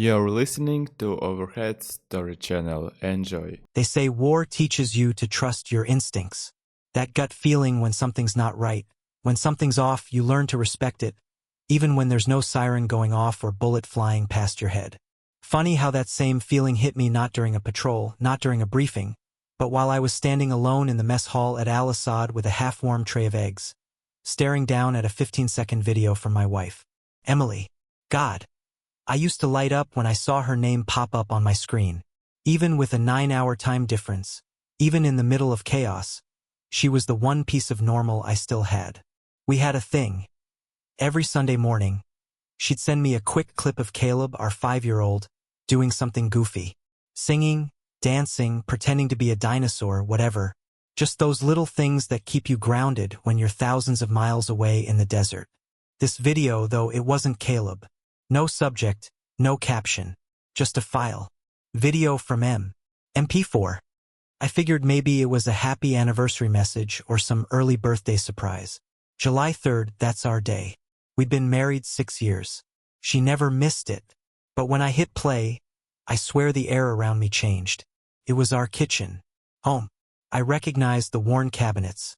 You're listening to Overhead Story Channel. Enjoy. They say war teaches you to trust your instincts. That gut feeling when something's not right. When something's off, you learn to respect it, even when there's no siren going off or bullet flying past your head. Funny how that same feeling hit me not during a patrol, not during a briefing, but while I was standing alone in the mess hall at Al Assad with a half-warm tray of eggs, staring down at a 15-second video from my wife. Emily. God. I used to light up when I saw her name pop up on my screen. Even with a 9-hour time difference, even in the middle of chaos, she was the one piece of normal I still had. We had a thing. Every Sunday morning, she'd send me a quick clip of Caleb, our 5-year-old, doing something goofy. Singing, dancing, pretending to be a dinosaur, whatever. Just those little things that keep you grounded when you're thousands of miles away in the desert. This video, though, it wasn't Caleb. No subject, no caption. Just a file. Video from MP4. I figured maybe it was a happy anniversary message or some early birthday surprise. July 3rd, that's our day. We'd been married 6 years. She never missed it. But when I hit play, I swear the air around me changed. It was our kitchen. Home. I recognized the worn cabinets.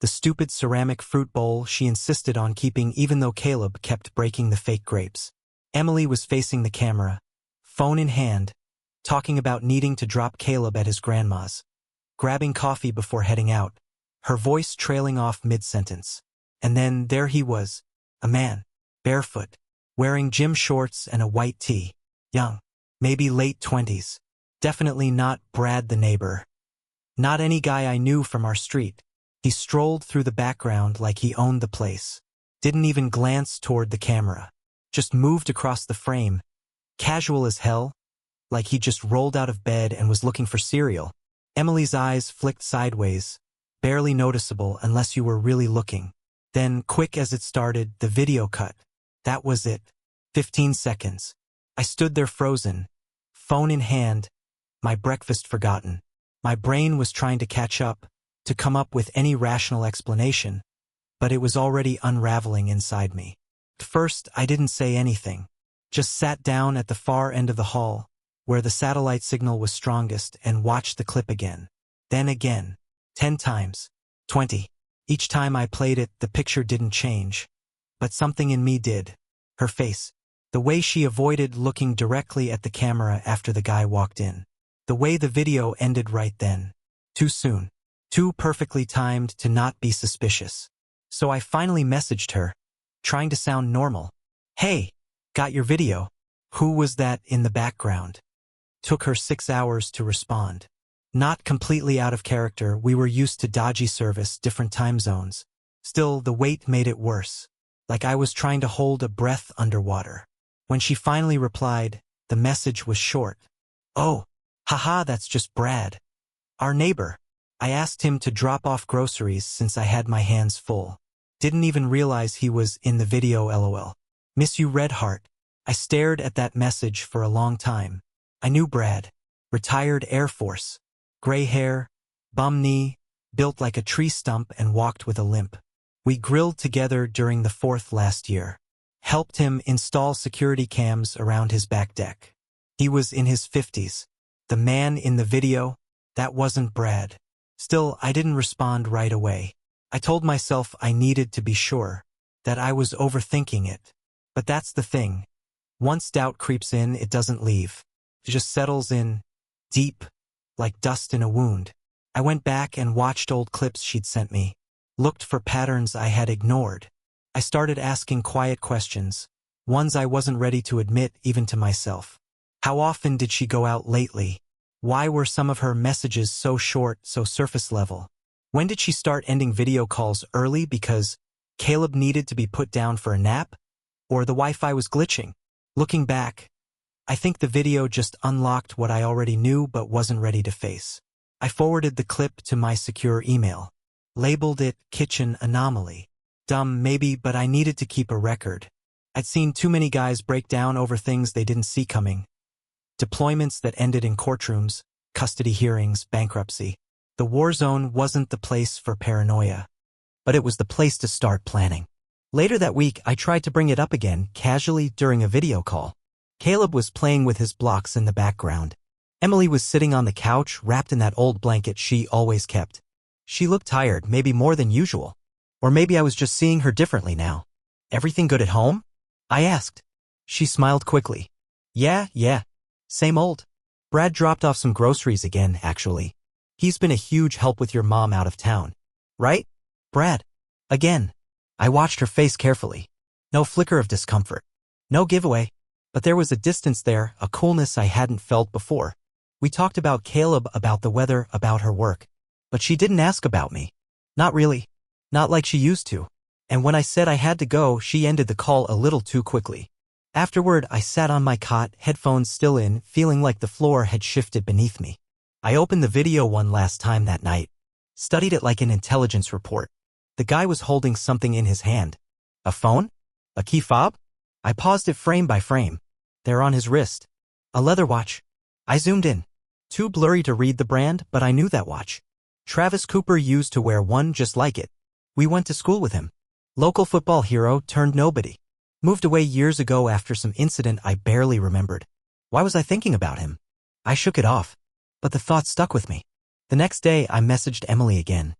The stupid ceramic fruit bowl she insisted on keeping even though Caleb kept breaking the fake grapes. Emily was facing the camera, phone in hand, talking about needing to drop Caleb at his grandma's. Grabbing coffee before heading out, her voice trailing off mid-sentence. And then there he was, a man, barefoot, wearing gym shorts and a white tee. Young, maybe late 20s. Definitely not Brad the neighbor. Not any guy I knew from our street. He strolled through the background like he owned the place. Didn't even glance toward the camera. Just moved across the frame. Casual as hell. Like he just rolled out of bed and was looking for cereal. Emily's eyes flicked sideways. Barely noticeable unless you were really looking. Then, quick as it started, the video cut. That was it. 15 seconds. I stood there frozen. Phone in hand. My breakfast forgotten. My brain was trying to catch up, to come up with any rational explanation, but it was already unraveling inside me. At first, I didn't say anything. Just sat down at the far end of the hall, where the satellite signal was strongest, and watched the clip again. Then again. 10 times. 20. Each time I played it, the picture didn't change. But something in me did. Her face. The way she avoided looking directly at the camera after the guy walked in. The way the video ended right then. Too soon. Too perfectly timed to not be suspicious. So I finally messaged her, trying to sound normal. Hey, got your video. Who was that in the background? Took her 6 hours to respond. Not completely out of character, we were used to dodgy service, different time zones. Still, the wait made it worse. Like I was trying to hold a breath underwater. When she finally replied, the message was short. Oh, haha, that's just Brad. Our neighbor. I asked him to drop off groceries since I had my hands full. Didn't even realize he was in the video, lol. Miss you, Red Heart. I stared at that message for a long time. I knew Brad. Retired Air Force. Gray hair, bum knee, built like a tree stump and walked with a limp. We grilled together during the 4th last year. Helped him install security cams around his back deck. He was in his 50s. The man in the video, that wasn't Brad. Still, I didn't respond right away. I told myself I needed to be sure, that I was overthinking it. But that's the thing. Once doubt creeps in, it doesn't leave. It just settles in, deep, like dust in a wound. I went back and watched old clips she'd sent me. Looked for patterns I had ignored. I started asking quiet questions, ones I wasn't ready to admit even to myself. How often did she go out lately? Why were some of her messages so short, so surface level? When did she start ending video calls early because Caleb needed to be put down for a nap? Or the Wi-Fi was glitching? Looking back, I think the video just unlocked what I already knew but wasn't ready to face. I forwarded the clip to my secure email. Labeled it Kitchen Anomaly. Dumb, maybe, but I needed to keep a record. I'd seen too many guys break down over things they didn't see coming. Deployments that ended in courtrooms, custody hearings, bankruptcy. The war zone wasn't the place for paranoia. But it was the place to start planning. Later that week, I tried to bring it up again, casually during a video call. Caleb was playing with his blocks in the background. Emily was sitting on the couch, wrapped in that old blanket she always kept. She looked tired, maybe more than usual. Or maybe I was just seeing her differently now. "Everything good at home?" I asked. She smiled quickly. Yeah. Same old. Brad dropped off some groceries again, actually. He's been a huge help with your mom out of town. Right? Brad. Again. I watched her face carefully. No flicker of discomfort. No giveaway. But there was a distance there, a coolness I hadn't felt before. We talked about Caleb, about the weather, about her work. But she didn't ask about me. Not really. Not like she used to. And when I said I had to go, she ended the call a little too quickly. Afterward, I sat on my cot, headphones still in, feeling like the floor had shifted beneath me. I opened the video one last time that night. Studied it like an intelligence report. The guy was holding something in his hand. A phone? A key fob? I paused it frame by frame. There on his wrist. A leather watch. I zoomed in. Too blurry to read the brand, but I knew that watch. Travis Cooper used to wear one just like it. We went to school with him. Local football hero turned nobody. Moved away years ago after some incident I barely remembered. Why was I thinking about him? I shook it off. But the thought stuck with me. The next day, I messaged Emily again.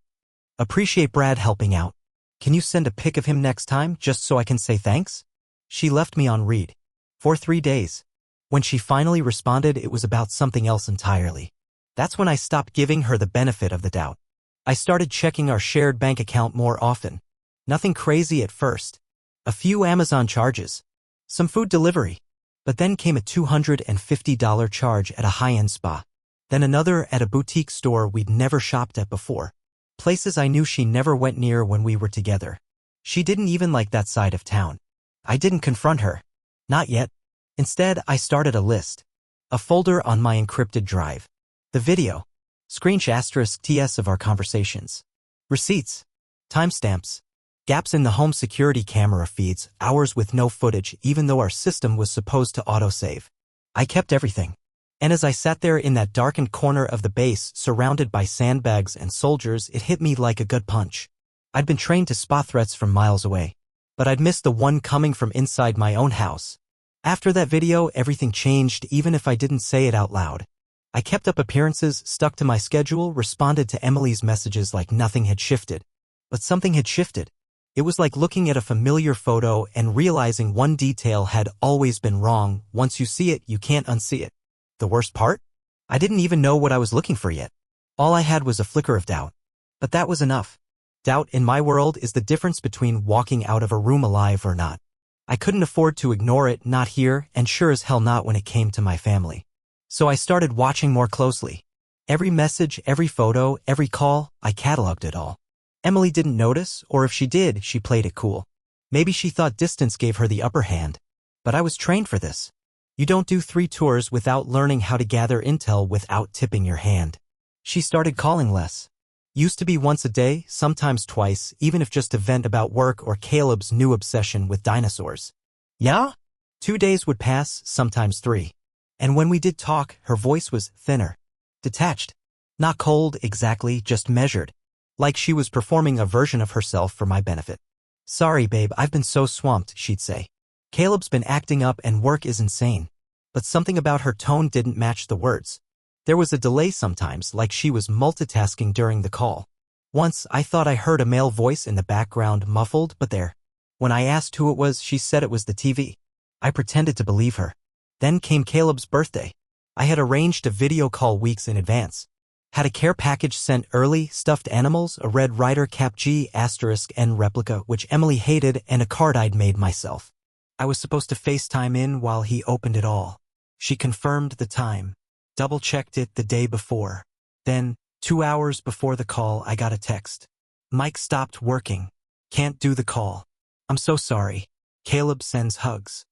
"Appreciate Brad helping out. Can you send a pic of him next time, just so I can say thanks?" She left me on read. For 3 days. When she finally responded, it was about something else entirely. That's when I stopped giving her the benefit of the doubt. I started checking our shared bank account more often. Nothing crazy at first. A few Amazon charges. Some food delivery. But then came a $250 charge at a high-end spa. Then another at a boutique store we'd never shopped at before. Places I knew she never went near when we were together. She didn't even like that side of town. I didn't confront her. Not yet. Instead, I started a list. A folder on my encrypted drive. The video. Screenshot *TS of our conversations. Receipts. Timestamps. Gaps in the home security camera feeds, hours with no footage even though our system was supposed to autosave. I kept everything. And as I sat there in that darkened corner of the base, surrounded by sandbags and soldiers, it hit me like a gut punch. I'd been trained to spot threats from miles away. But I'd missed the one coming from inside my own house. After that video, everything changed even if I didn't say it out loud. I kept up appearances, stuck to my schedule, responded to Emily's messages like nothing had shifted. But something had shifted. It was like looking at a familiar photo and realizing one detail had always been wrong. Once you see it, you can't unsee it. The worst part? I didn't even know what I was looking for yet. All I had was a flicker of doubt. But that was enough. Doubt in my world is the difference between walking out of a room alive or not. I couldn't afford to ignore it, not here, and sure as hell not when it came to my family. So I started watching more closely. Every message, every photo, every call, I cataloged it all. Emily didn't notice, or if she did, she played it cool. Maybe she thought distance gave her the upper hand. But I was trained for this. You don't do 3 tours without learning how to gather intel without tipping your hand. She started calling less. Used to be once a day, sometimes twice, even if just to vent about work or Caleb's new obsession with dinosaurs. Yeah? 2 days would pass, sometimes 3. And when we did talk, her voice was thinner. Detached. Not cold, exactly, just measured. Like she was performing a version of herself for my benefit. "Sorry, babe, I've been so swamped," she'd say. "Caleb's been acting up and work is insane." But something about her tone didn't match the words. There was a delay sometimes, like she was multitasking during the call. Once, I thought I heard a male voice in the background, muffled, but there. When I asked who it was, she said it was the TV. I pretended to believe her. Then came Caleb's birthday. I had arranged a video call weeks in advance. Had a care package sent early, stuffed animals, a Red Ryder Cap G*N replica, which Emily hated, and a card I'd made myself. I was supposed to FaceTime in while he opened it all. She confirmed the time. Double-checked it the day before. Then, 2 hours before the call, I got a text. "Mike stopped working. Can't do the call. I'm so sorry. Caleb sends hugs."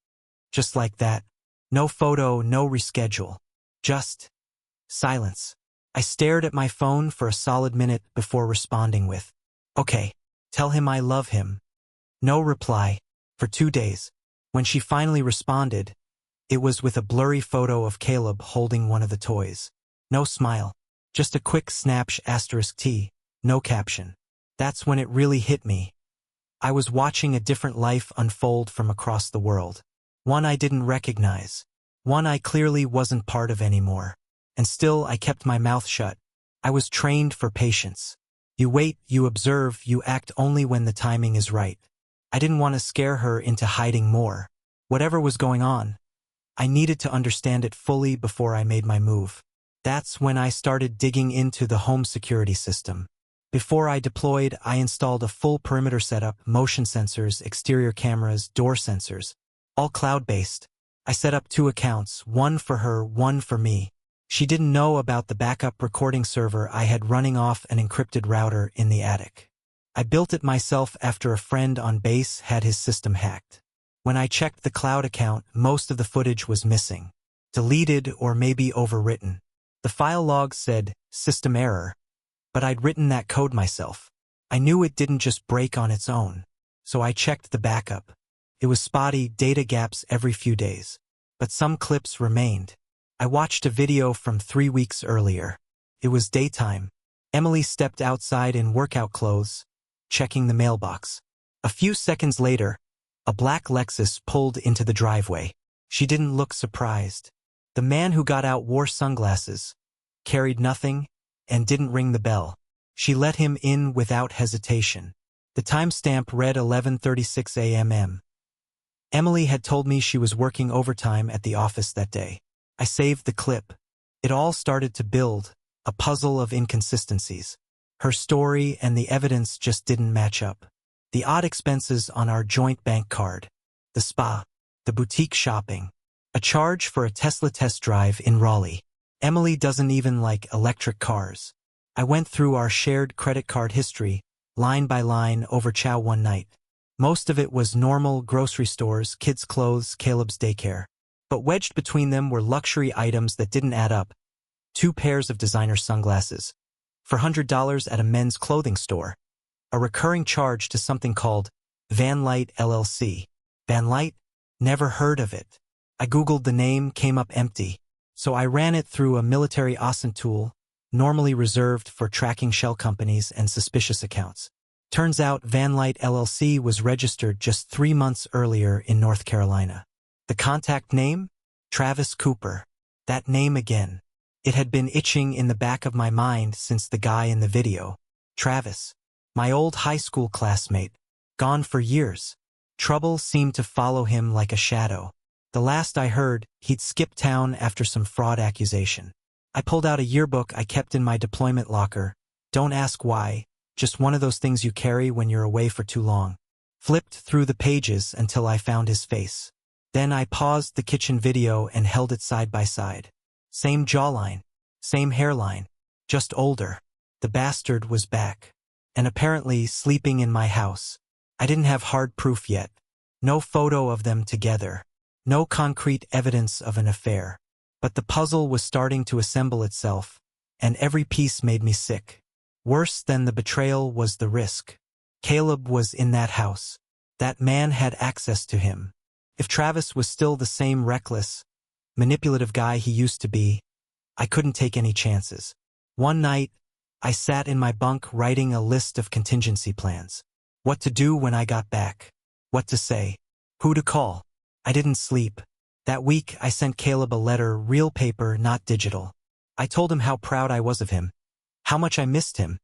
Just like that. No photo, no reschedule. Just silence. I stared at my phone for a solid minute before responding with, "Okay, tell him I love him." No reply. For 2 days. When she finally responded, it was with a blurry photo of Caleb holding one of the toys. No smile. Just a quick *T. No caption. That's when it really hit me. I was watching a different life unfold from across the world. One I didn't recognize. One I clearly wasn't part of anymore. And still I kept my mouth shut. I was trained for patience. You wait, you observe, you act only when the timing is right. I didn't want to scare her into hiding more. Whatever was going on, I needed to understand it fully before I made my move. That's when I started digging into the home security system. Before I deployed, I installed a full perimeter setup, motion sensors, exterior cameras, door sensors, all cloud-based. I set up 2 accounts, one for her, one for me. She didn't know about the backup recording server I had running off an encrypted router in the attic. I built it myself after a friend on base had his system hacked. When I checked the cloud account, most of the footage was missing, deleted or maybe overwritten. The file log said, "System error," but I'd written that code myself. I knew it didn't just break on its own, so I checked the backup. It was spotty, data gaps every few days, but some clips remained. I watched a video from 3 weeks earlier. It was daytime. Emily stepped outside in workout clothes, checking the mailbox. A few seconds later, a black Lexus pulled into the driveway. She didn't look surprised. The man who got out wore sunglasses, carried nothing, and didn't ring the bell. She let him in without hesitation. The timestamp read 11:36 a.m. Emily had told me she was working overtime at the office that day. I saved the clip. It all started to build, a puzzle of inconsistencies. Her story and the evidence just didn't match up. The odd expenses on our joint bank card, the spa, the boutique shopping, a charge for a Tesla test drive in Raleigh. Emily doesn't even like electric cars. I went through our shared credit card history, line by line, over chow one night. Most of it was normal grocery stores, kids' clothes, Caleb's daycare. But wedged between them were luxury items that didn't add up. 2 pairs of designer sunglasses, for $100 at a men's clothing store. A recurring charge to something called Van Light LLC. Van Light? Never heard of it. I googled the name, came up empty. So I ran it through a military OSINT tool, normally reserved for tracking shell companies and suspicious accounts. Turns out Van Light LLC was registered just 3 months earlier in North Carolina. The contact name? Travis Cooper. That name again. It had been itching in the back of my mind since the guy in the video. Travis. My old high school classmate. Gone for years. Trouble seemed to follow him like a shadow. The last I heard, he'd skipped town after some fraud accusation. I pulled out a yearbook I kept in my deployment locker. Don't ask why, just one of those things you carry when you're away for too long. Flipped through the pages until I found his face. Then I paused the kitchen video and held it side by side. Same jawline, same hairline, just older. The bastard was back. And apparently sleeping in my house. I didn't have hard proof yet. No photo of them together. No concrete evidence of an affair. But the puzzle was starting to assemble itself, and every piece made me sick. Worse than the betrayal was the risk. Caleb was in that house. That man had access to him. If Travis was still the same reckless, manipulative guy he used to be, I couldn't take any chances. One night, I sat in my bunk writing a list of contingency plans. What to do when I got back. What to say. Who to call. I didn't sleep. That week, I sent Caleb a letter, real paper, not digital. I told him how proud I was of him, how much I missed him,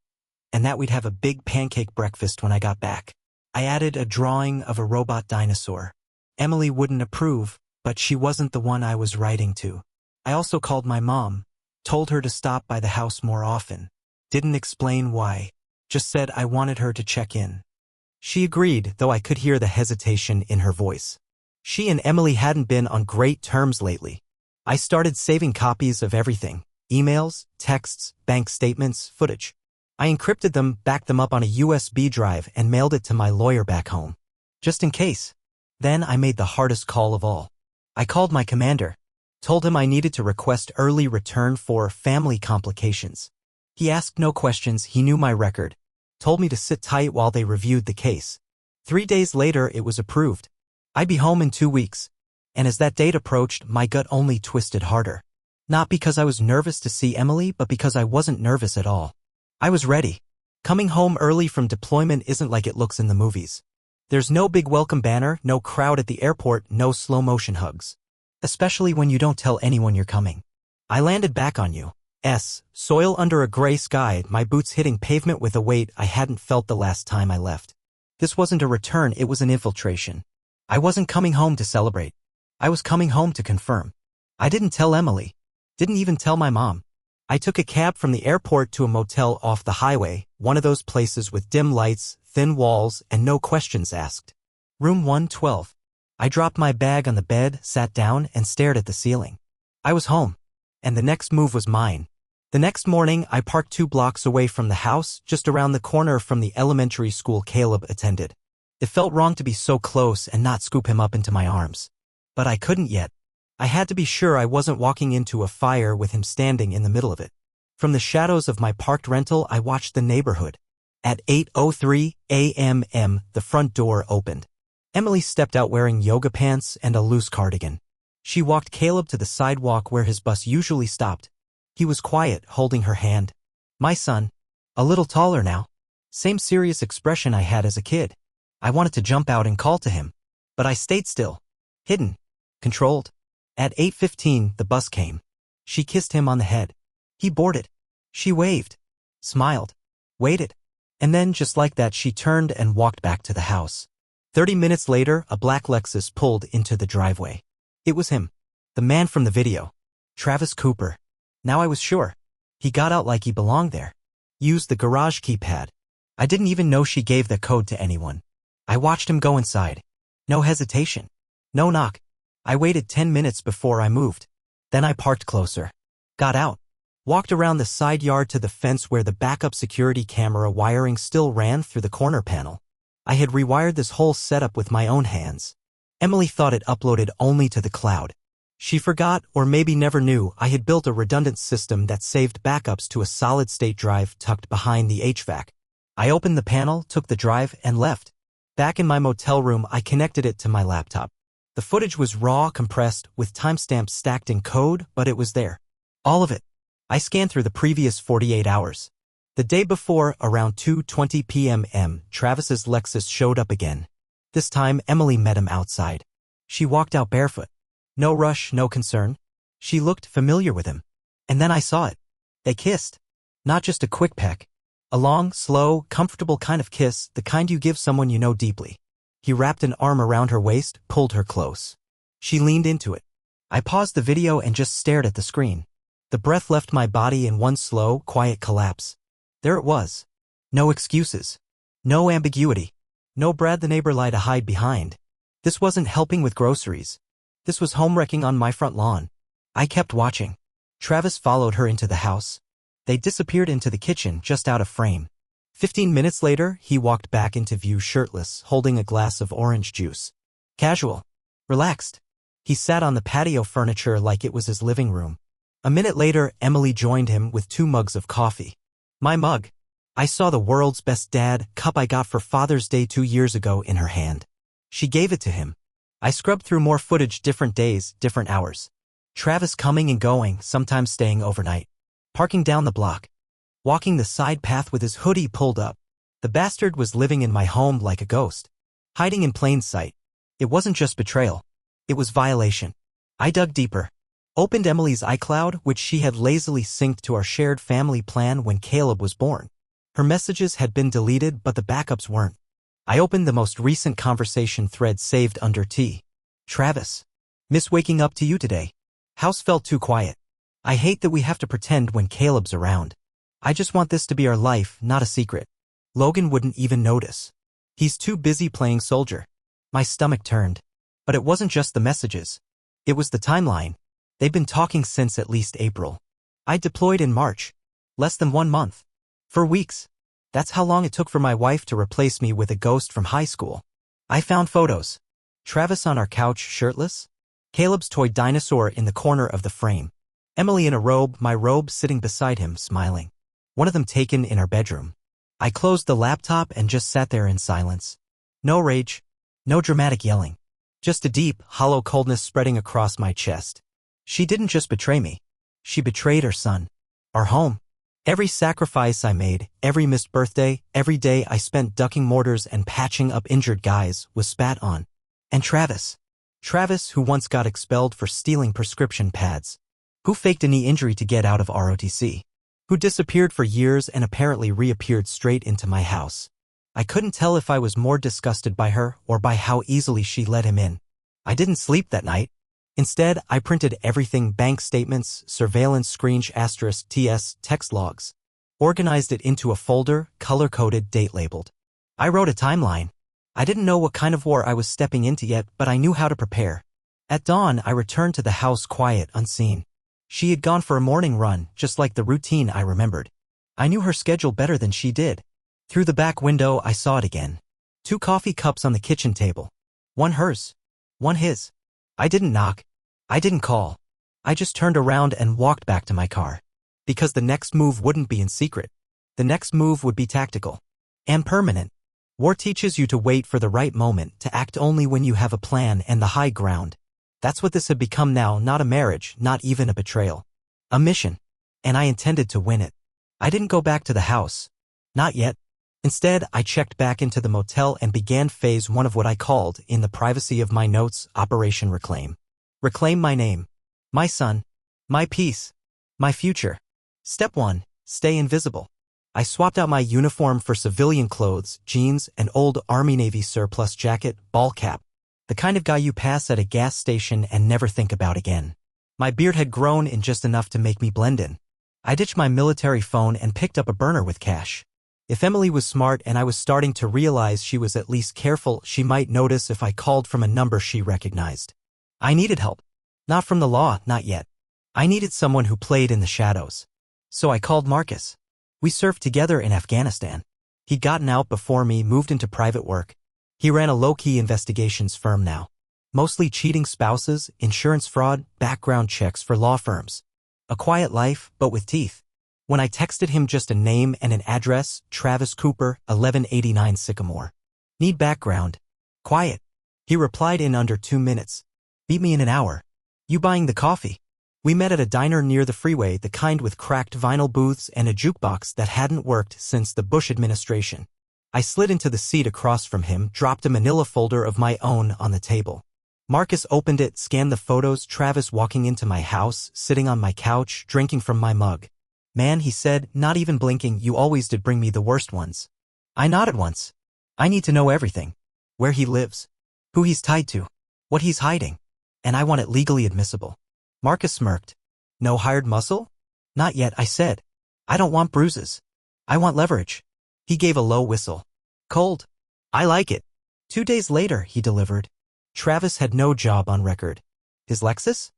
and that we'd have a big pancake breakfast when I got back. I added a drawing of a robot dinosaur. Emily wouldn't approve, but she wasn't the one I was writing to. I also called my mom, told her to stop by the house more often. Didn't explain why, just said I wanted her to check in. She agreed, though I could hear the hesitation in her voice. She and Emily hadn't been on great terms lately. I started saving copies of everything. Emails, texts, bank statements, footage. I encrypted them, backed them up on a USB drive, and mailed it to my lawyer back home. Just in case. Then I made the hardest call of all. I called my commander. Told him I needed to request early return for family complications. He asked no questions, he knew my record. Told me to sit tight while they reviewed the case. 3 days later, it was approved. I'd be home in 2 weeks. And as that date approached, my gut only twisted harder. Not because I was nervous to see Emily, but because I wasn't nervous at all. I was ready. Coming home early from deployment isn't like it looks in the movies. There's no big welcome banner, no crowd at the airport, no slow-motion hugs. especially when you don't tell anyone you're coming. I landed back on you. Soil under a gray sky, my boots hitting pavement with a weight I hadn't felt the last time I left. This wasn't a return, it was an infiltration. I wasn't coming home to celebrate. I was coming home to confirm. I didn't tell Emily. Didn't even tell my mom. I took a cab from the airport to a motel off the highway, one of those places with dim lights, thin walls, and no questions asked. Room 112. I dropped my bag on the bed, sat down, and stared at the ceiling. I was home. And the next move was mine. The next morning, I parked 2 blocks away from the house, just around the corner from the elementary school Caleb attended. It felt wrong to be so close and not scoop him up into my arms. But I couldn't yet. I had to be sure I wasn't walking into a fire with him standing in the middle of it. From the shadows of my parked rental, I watched the neighborhood. At 8:03 a.m., the front door opened. Emily stepped out wearing yoga pants and a loose cardigan. She walked Caleb to the sidewalk where his bus usually stopped. He was quiet, holding her hand. My son. A little taller now. Same serious expression I had as a kid. I wanted to jump out and call to him. But I stayed still. Hidden. Controlled. At 8:15, the bus came. She kissed him on the head. He boarded. She waved. Smiled. Waited. And then, just like that, she turned and walked back to the house. 30 minutes later, a black Lexus pulled into the driveway. It was him. The man from the video. Travis Cooper. Now I was sure. He got out like he belonged there. Used the garage keypad. I didn't even know she gave the code to anyone. I watched him go inside. No hesitation. No knock. I waited 10 minutes before I moved. Then I parked closer. Got out. Walked around the side yard to the fence where the backup security camera wiring still ran through the corner panel. I had rewired this whole setup with my own hands. Emily thought it uploaded only to the cloud. She forgot, or maybe never knew, I had built a redundant system that saved backups to a solid-state drive tucked behind the HVAC. I opened the panel, took the drive, and left. Back in my motel room, I connected it to my laptop. The footage was raw, compressed, with timestamps stacked in code, but it was there. All of it. I scanned through the previous 48 hours. The day before, around 2:20 p.m., Travis's Lexus showed up again. This time, Emily met him outside. She walked out barefoot. No rush, no concern. She looked familiar with him. And then I saw it. They kissed. Not just a quick peck. A long, slow, comfortable kind of kiss, the kind you give someone you know deeply. He wrapped an arm around her waist, pulled her close. She leaned into it. I paused the video and just stared at the screen. The breath left my body in one slow, quiet collapse. There it was. No excuses. No ambiguity. No Brad the neighbor lie to hide behind. This wasn't helping with groceries. This was home-wrecking on my front lawn. I kept watching. Travis followed her into the house. They disappeared into the kitchen, just out of frame. 15 minutes later, he walked back into view shirtless, holding a glass of orange juice. Casual. Relaxed. He sat on the patio furniture like it was his living room. A minute later, Emily joined him with 2 mugs of coffee. My mug. I saw the world's best dad cup I got for Father's Day 2 years ago in her hand. She gave it to him. I scrubbed through more footage, different days, different hours. Travis coming and going, sometimes staying overnight. Parking down the block. Walking the side path with his hoodie pulled up. The bastard was living in my home like a ghost. Hiding in plain sight. It wasn't just betrayal. It was violation. I dug deeper. Opened Emily's iCloud, which she had lazily synced to our shared family plan when Caleb was born. Her messages had been deleted, but the backups weren't. I opened the most recent conversation thread saved under T. Travis. Miss waking up to you today. House felt too quiet. I hate that we have to pretend when Caleb's around. I just want this to be our life, not a secret. Logan wouldn't even notice. He's too busy playing soldier. My stomach turned. But it wasn't just the messages. It was the timeline. They'd been talking since at least April. I deployed in March. Less than 1 month. For weeks. That's how long it took for my wife to replace me with a ghost from high school. I found photos. Travis on our couch, shirtless. Caleb's toy dinosaur in the corner of the frame. Emily in a robe, my robe sitting beside him, smiling. One of them taken in our bedroom. I closed the laptop and just sat there in silence. No rage. No dramatic yelling. Just a deep, hollow coldness spreading across my chest. She didn't just betray me. She betrayed her son. Our home. Every sacrifice I made, every missed birthday, every day I spent ducking mortars and patching up injured guys was spat on. And Travis. Travis, who once got expelled for stealing prescription pads. Who faked a knee injury to get out of ROTC. Who disappeared for years and apparently reappeared straight into my house. I couldn't tell if I was more disgusted by her or by how easily she let him in. I didn't sleep that night. Instead, I printed everything: bank statements, surveillance screensh*, TS, text logs. Organized it into a folder, color-coded, date-labeled. I wrote a timeline. I didn't know what kind of war I was stepping into yet, but I knew how to prepare. At dawn, I returned to the house quiet, unseen. She had gone for a morning run, just like the routine I remembered. I knew her schedule better than she did. Through the back window, I saw it again. 2 coffee cups on the kitchen table. One hers. One his. I didn't knock. I didn't call. I just turned around and walked back to my car. Because the next move wouldn't be in secret. The next move would be tactical. And permanent. War teaches you to wait for the right moment, to act only when you have a plan and the high ground. That's what this had become now, not a marriage, not even a betrayal. A mission. And I intended to win it. I didn't go back to the house. Not yet. Instead, I checked back into the motel and began phase 1 of what I called, in the privacy of my notes, Operation Reclaim. Reclaim my name. My son. My peace. My future. Step 1. Stay invisible. I swapped out my uniform for civilian clothes, jeans, an old Army-Navy surplus jacket, ball cap. The kind of guy you pass at a gas station and never think about again. My beard had grown in just enough to make me blend in. I ditched my military phone and picked up a burner with cash. If Emily was smart and I was starting to realize she was at least careful, she might notice if I called from a number she recognized. I needed help. Not from the law, not yet. I needed someone who played in the shadows. So I called Marcus. We served together in Afghanistan. He'd gotten out before me, moved into private work. He ran a low-key investigations firm now. Mostly cheating spouses, insurance fraud, background checks for law firms. A quiet life, but with teeth. When I texted him just a name and an address, Travis Cooper, 1189 Sycamore. Need background. Quiet. He replied in under 2 minutes. Beat me in an hour. You buying the coffee? We met at a diner near the freeway, the kind with cracked vinyl booths and a jukebox that hadn't worked since the Bush administration. I slid into the seat across from him, dropped a manila folder of my own on the table. Marcus opened it, scanned the photos: Travis walking into my house, sitting on my couch, drinking from my mug. Man, he said, not even blinking, you always did bring me the worst ones. I nodded once. I need to know everything. Where he lives. Who he's tied to. What he's hiding. And I want it legally admissible. Marcus smirked. No hired muscle? Not yet, I said. I don't want bruises. I want leverage. He gave a low whistle. Cold. I like it. 2 days later, he delivered. Travis had no job on record. His Lexus?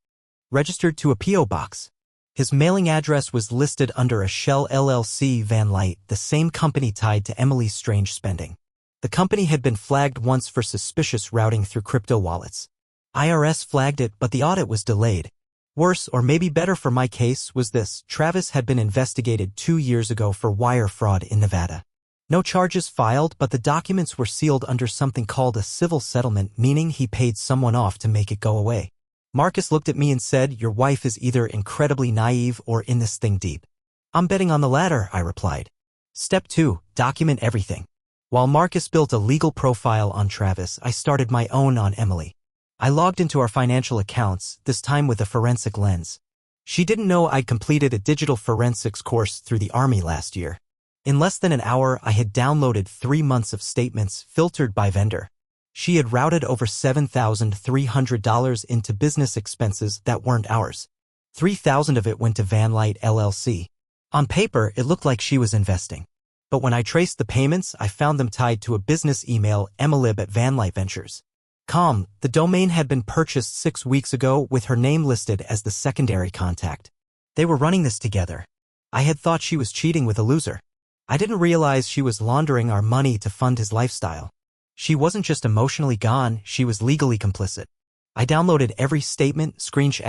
Registered to a P.O. box. His mailing address was listed under a Shell LLC Van Light, the same company tied to Emily's strange spending. The company had been flagged once for suspicious routing through crypto wallets. IRS flagged it, but the audit was delayed. Worse, or maybe better for my case, was this: Travis had been investigated 2 years ago for wire fraud in Nevada. No charges filed, but the documents were sealed under something called a civil settlement, meaning he paid someone off to make it go away. Marcus looked at me and said, your wife is either incredibly naive or in this thing deep. I'm betting on the latter, I replied. Step 2, document everything. While Marcus built a legal profile on Travis, I started my own on Emily. I logged into our financial accounts, this time with a forensic lens. She didn't know I'd completed a digital forensics course through the Army last year. In less than an hour, I had downloaded 3 months of statements filtered by vendor. She had routed over $7,300 into business expenses that weren't ours. $3,000 of it went to Van Light LLC. On paper, it looked like she was investing. But when I traced the payments, I found them tied to a business email, emilib@vanlightVentures.com. The domain had been purchased 6 weeks ago with her name listed as the secondary contact. They were running this together. I had thought she was cheating with a loser. I didn't realize she was laundering our money to fund his lifestyle. She wasn't just emotionally gone, she was legally complicit. I downloaded every statement, screensh*,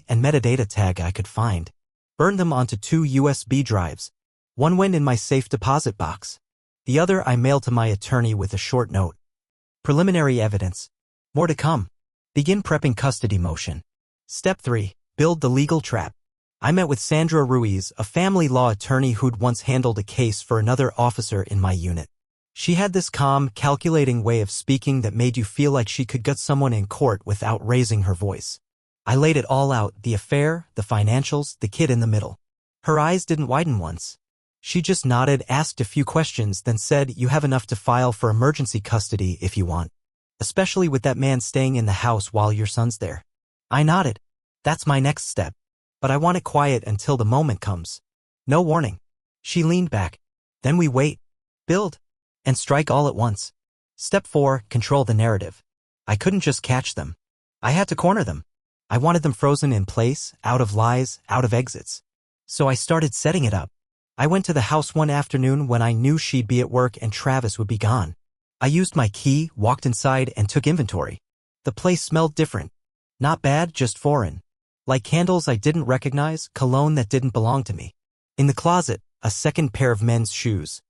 and metadata tag I could find. Burned them onto 2 USB drives. One went in my safe deposit box. The other I mailed to my attorney with a short note. Preliminary evidence. More to come. Begin prepping custody motion. Step 3. Build the legal trap. I met with Sandra Ruiz, a family law attorney who'd once handled a case for another officer in my unit. She had this calm, calculating way of speaking that made you feel like she could get someone in court without raising her voice. I laid it all out, the affair, the financials, the kid in the middle. Her eyes didn't widen once. She just nodded, asked a few questions, then said, "You have enough to file for emergency custody if you want. Especially with that man staying in the house while your son's there." I nodded. That's my next step. But I want it quiet until the moment comes. No warning. She leaned back. Then we wait, build, and strike all at once. Step 4, control the narrative. I couldn't just catch them. I had to corner them. I wanted them frozen in place, out of lies, out of exits. So I started setting it up. I went to the house one afternoon when I knew she'd be at work and Travis would be gone. I used my key, walked inside, and took inventory. The place smelled different. Not bad, just foreign. Like candles I didn't recognize, cologne that didn't belong to me. In the closet, a second pair of men's shoes.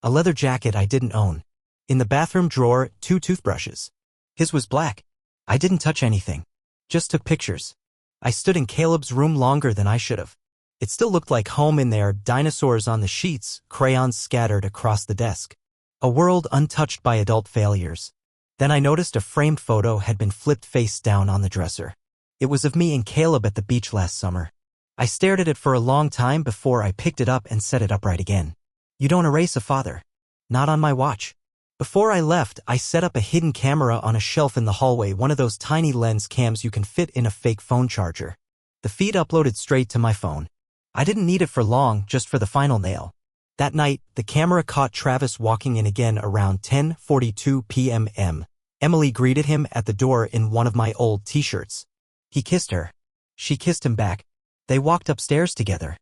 A leather jacket I didn't own. In the bathroom drawer, 2 toothbrushes. His was black. I didn't touch anything. Just took pictures. I stood in Caleb's room longer than I should have. It still looked like home in there, dinosaurs on the sheets, crayons scattered across the desk. A world untouched by adult failures. Then I noticed a framed photo had been flipped face down on the dresser. It was of me and Caleb at the beach last summer. I stared at it for a long time before I picked it up and set it upright again. You don't erase a father. Not on my watch. Before I left, I set up a hidden camera on a shelf in the hallway, one of those tiny lens cams you can fit in a fake phone charger. The feed uploaded straight to my phone. I didn't need it for long, just for the final nail. That night, the camera caught Travis walking in again around 10:42 p.m. Emily greeted him at the door in one of my old t-shirts. He kissed her. She kissed him back. They walked upstairs together.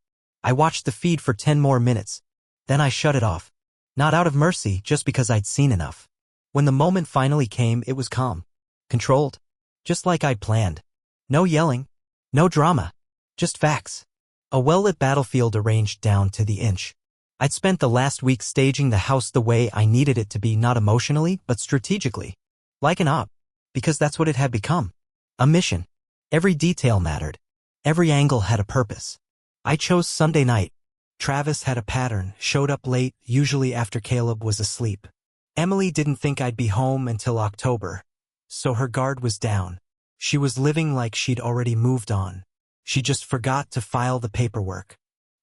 I watched the feed for 10 more minutes. Then I shut it off. Not out of mercy, just because I'd seen enough. When the moment finally came, it was calm. Controlled. Just like I'd planned. No yelling. No drama. Just facts. A well-lit battlefield arranged down to the inch. I'd spent the last week staging the house the way I needed it to be, not emotionally, but strategically. Like an op. Because that's what it had become. A mission. Every detail mattered. Every angle had a purpose. I chose Sunday night. Travis had a pattern, showed up late, usually after Caleb was asleep. Emily didn't think I'd be home until October, so her guard was down. She was living like she'd already moved on. She just forgot to file the paperwork.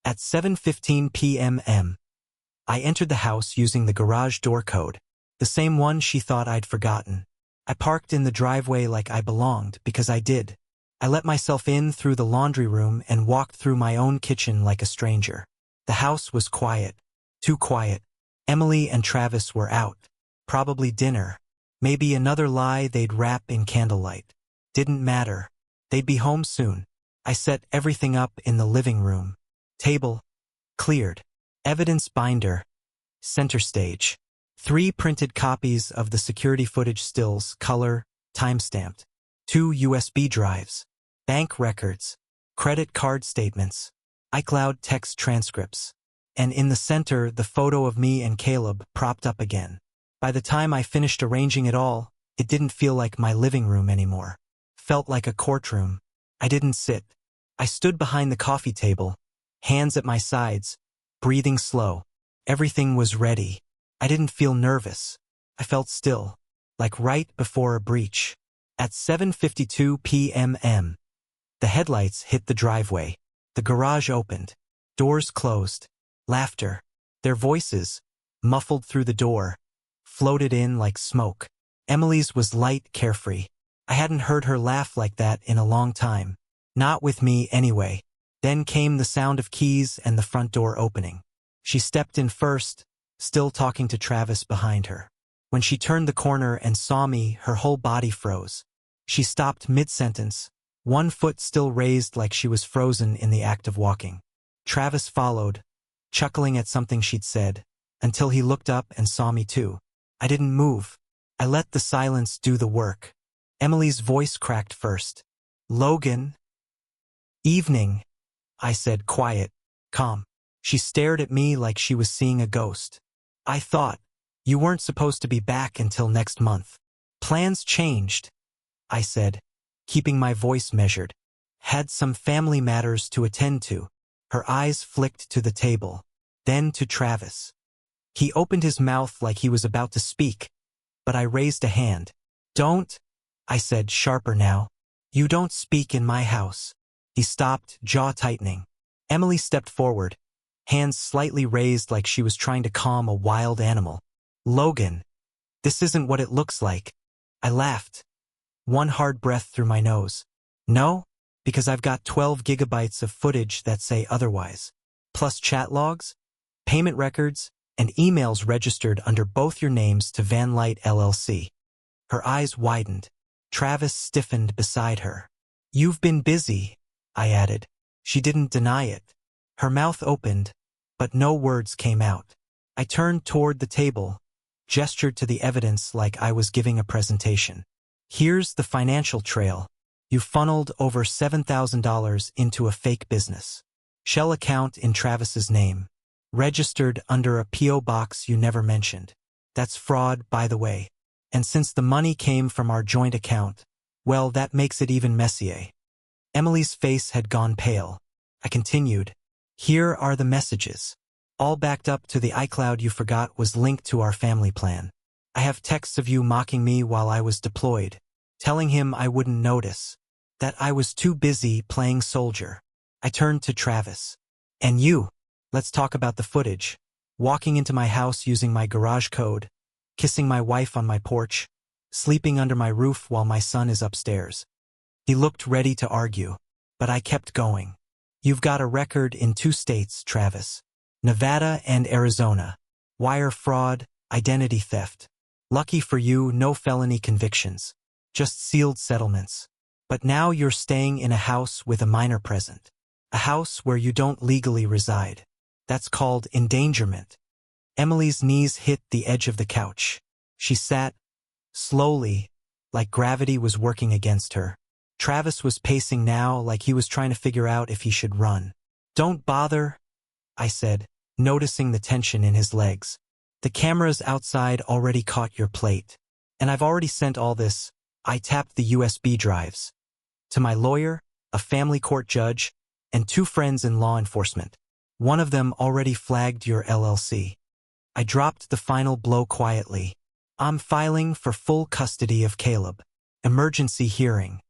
At 7:15 p.m. I entered the house using the garage door code, the same one she thought I'd forgotten. I parked in the driveway like I belonged, because I did. I let myself in through the laundry room and walked through my own kitchen like a stranger. The house was quiet. Too quiet. Emily and Travis were out. Probably dinner. Maybe another lie they'd wrap in candlelight. Didn't matter. They'd be home soon. I set everything up in the living room. Table. Cleared. Evidence binder. Center stage. 3 printed copies of the security footage stills, color, time-stamped. 2 USB drives. Bank records. Credit card statements. iCloud text transcripts. And in the center, the photo of me and Caleb propped up again. By the time I finished arranging it all, it didn't feel like my living room anymore. Felt like a courtroom. I didn't sit. I stood behind the coffee table, hands at my sides, breathing slow. Everything was ready. I didn't feel nervous. I felt still, like right before a breach. At 7:52 p.m. the headlights hit the driveway. The garage opened. Doors closed. Laughter. Their voices, muffled through the door, floated in like smoke. Emily's was light, carefree. I hadn't heard her laugh like that in a long time. Not with me, anyway. Then came the sound of keys and the front door opening. She stepped in first, still talking to Travis behind her. When she turned the corner and saw me, her whole body froze. She stopped mid-sentence, one foot still raised like she was frozen in the act of walking. Travis followed, chuckling at something she'd said, until he looked up and saw me too. I didn't move. I let the silence do the work. Emily's voice cracked first. "Logan." "Evening," I said, quiet, calm. She stared at me like she was seeing a ghost. "I thought you weren't supposed to be back until next month." "Plans changed," I said, keeping my voice measured. "Had some family matters to attend to." Her eyes flicked to the table, then to Travis. He opened his mouth like he was about to speak, but I raised a hand. Don't, I said, sharper now. You don't speak in my house. He stopped, jaw tightening. Emily stepped forward, hands slightly raised like she was trying to calm a wild animal. Logan, this isn't what it looks like. I laughed. One hard breath through my nose. No, because I've got 12 gigabytes of footage that say otherwise. Plus chat logs, payment records, and emails registered under both your names to Van Light LLC. Her eyes widened. Travis stiffened beside her. You've been busy, I added. She didn't deny it. Her mouth opened, but no words came out. I turned toward the table, gestured to the evidence like I was giving a presentation. Here's the financial trail. You funneled over $7,000 into a fake business. Shell account in Travis's name. Registered under a P.O. box you never mentioned. That's fraud, by the way. And since the money came from our joint account, well, that makes it even messier. Emily's face had gone pale. I continued. Here are the messages. All backed up to the iCloud you forgot was linked to our family plan. I have texts of you mocking me while I was deployed, telling him I wouldn't notice, that I was too busy playing soldier. I turned to Travis. And you? Let's talk about the footage. Walking into my house using my garage code, kissing my wife on my porch, sleeping under my roof while my son is upstairs. He looked ready to argue, but I kept going. You've got a record in 2 states, Travis. Nevada and Arizona. Wire fraud, identity theft. Lucky for you, no felony convictions. Just sealed settlements. But now you're staying in a house with a minor present. A house where you don't legally reside. That's called endangerment. Emily's knees hit the edge of the couch. She sat, slowly, like gravity was working against her. Travis was pacing now like he was trying to figure out if he should run. Don't bother, I said, noticing the tension in his legs. The cameras outside already caught your plate. And I've already sent all this. I tapped the USB drives. To my lawyer, a family court judge, and 2 friends in law enforcement. One of them already flagged your LLC. I dropped the final blow quietly. I'm filing for full custody of Caleb. Emergency hearing.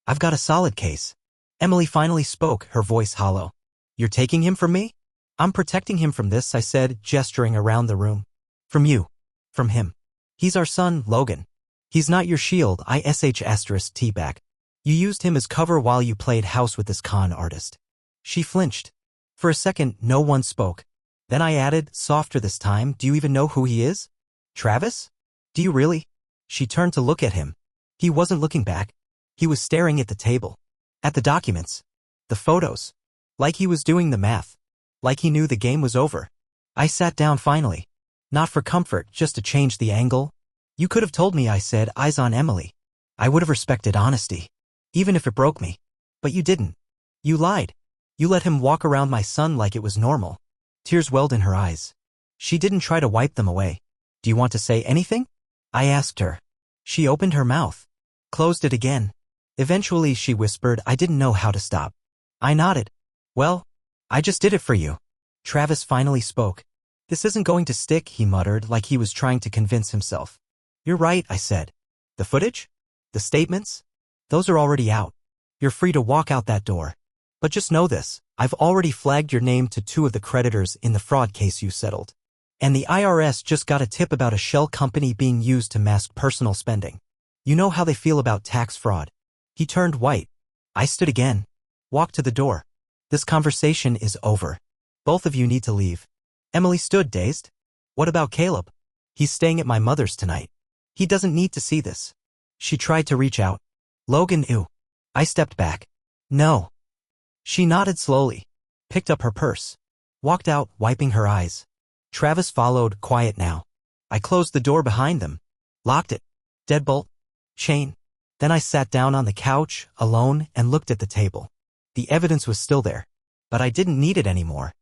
I've got a solid case. Emily finally spoke, her voice hollow. You're taking him from me? I'm protecting him from this, I said, gesturing around the room. From you. From him. He's our son, Logan. He's not your shield, ISH*T back. You used him as cover while you played house with this con artist. She flinched. For a second, no one spoke. Then I added, softer this time, do you even know who he is? Travis? Do you really? She turned to look at him. He wasn't looking back. He was staring at the table. At the documents. The photos. Like he was doing the math. Like he knew the game was over. I sat down finally. Not for comfort, just to change the angle. You could have told me, I said, eyes on Emily. I would have respected honesty. Even if it broke me. But you didn't. You lied. You let him walk around my son like it was normal. Tears welled in her eyes. She didn't try to wipe them away. Do you want to say anything? I asked her. She opened her mouth. Closed it again. Eventually she whispered, I didn't know how to stop. I nodded. Well, I just did it for you. Travis finally spoke. This isn't going to stick, he muttered like he was trying to convince himself. You're right, I said. The footage? The statements? Those are already out. You're free to walk out that door. But just know this, I've already flagged your name to 2 of the creditors in the fraud case you settled. And the IRS just got a tip about a shell company being used to mask personal spending. You know how they feel about tax fraud. He turned white. I stood again. Walked to the door. This conversation is over. Both of you need to leave. Emily stood dazed. What about Caleb? He's staying at my mother's tonight. He doesn't need to see this. She tried to reach out. Logan, ew. I stepped back. No. She nodded slowly, picked up her purse, walked out, wiping her eyes. Travis followed, quiet now. I closed the door behind them, locked it, deadbolt, chain. Then I sat down on the couch, alone, and looked at the table. The evidence was still there, but I didn't need it anymore.